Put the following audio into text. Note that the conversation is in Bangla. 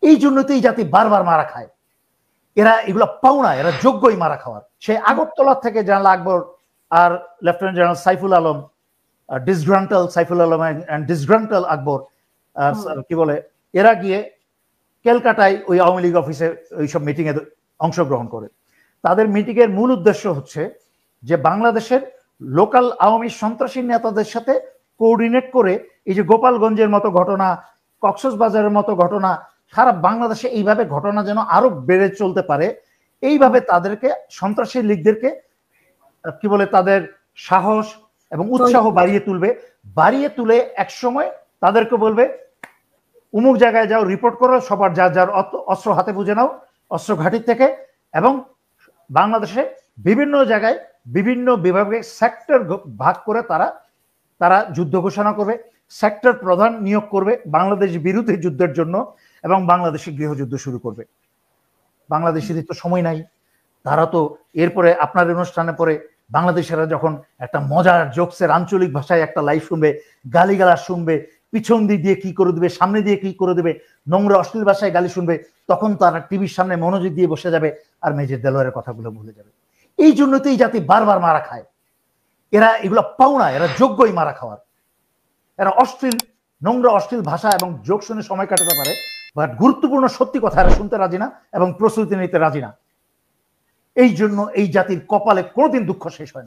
এই জন্য তো এই জাতি বারবার মারা খায়। এরা এগুলো পাওনা, এরা যোগ্যই মারা খাওয়ার। সে আগরতলা থেকে জেনারেল আকবর আর lieutenant general Saiful Alam, disgruntled Saiful Alam and disgruntled Akbar, কি বলে, এরা গিয়ে ক্যালকাটায় ওই আওয়ামী লীগ অফিসে ওইসব মিটিং এ অংশগ্রহণ করে। তাদের মিটিং এর মূল উদ্দেশ্য হচ্ছে যে বাংলাদেশের লোকাল আওয়ামী সন্ত্রাসী নেতাদের সাথে কোঅর্ডিনেট করে এই যে গোপালগঞ্জের মতো ঘটনা, কক্সবাজারের মতো ঘটনা, সারা বাংলাদেশে এইভাবে ঘটনা যেন আরো বেড়ে চলতে পারে, এইভাবে তাদেরকে সন্ত্রাসী লীগদেরকে কি বলে তাদের সাহস এবং উৎসাহ বাড়িয়ে তুলবে। বাড়িয়ে তুলে এক সময় তাদেরকে বলবে অমুক জায়গায় যাও, রিপোর্ট করো, সবার যার যার অস্ত্র হাতে বুঝে নাও অস্ত্র ঘাঁটি থেকে, এবং বাংলাদেশে বিভিন্ন জায়গায় বিভিন্ন বিভাগে সেক্টর ভাগ করে তারা যুদ্ধ ঘোষণা করবে, সেক্টর প্রধান নিয়োগ করবে বাংলাদেশ বিরোধী যুদ্ধের জন্য, এবং বাংলাদেশে গৃহযুদ্ধ শুরু করবে। বাংলাদেশিদের তো সময় নাই, তারা তো এরপরে আপনার অনুষ্ঠানে পরে বাংলাদেশেরা যখন একটা মজার জোকসের আঞ্চলিক ভাষায় একটা লাইভ শুনবে, গালিগালাজ শুনবে, পিছন দিক দিয়ে কি করে দেবে, সামনে দিয়ে কি করে দেবে, নোংরা অশ্লীল ভাষায় গালি শুনবে, তখন তারা টিভির সামনে মনোযোগ দিয়ে বসে যাবে আর মেজর দেলোয়ারের কথাগুলো ভুলে যাবে। এই জন্য তো এই জাতি বারবার মারা খায়। এরা এগুলো পাওনা, এরা যোগ্যই মারা খাওয়ার। এরা অশ্লীল, নোংরা অশ্লীল ভাষা এবং জোক শুনে সময় কাটাতে পারে, বাট গুরুত্বপূর্ণ সত্যি কথা এরা শুনতে রাজি না এবং প্রস্তুতি নিতে রাজি না। এই জন্য এই জাতির কপালে কোনোদিন দুঃখ শেষ হয় না।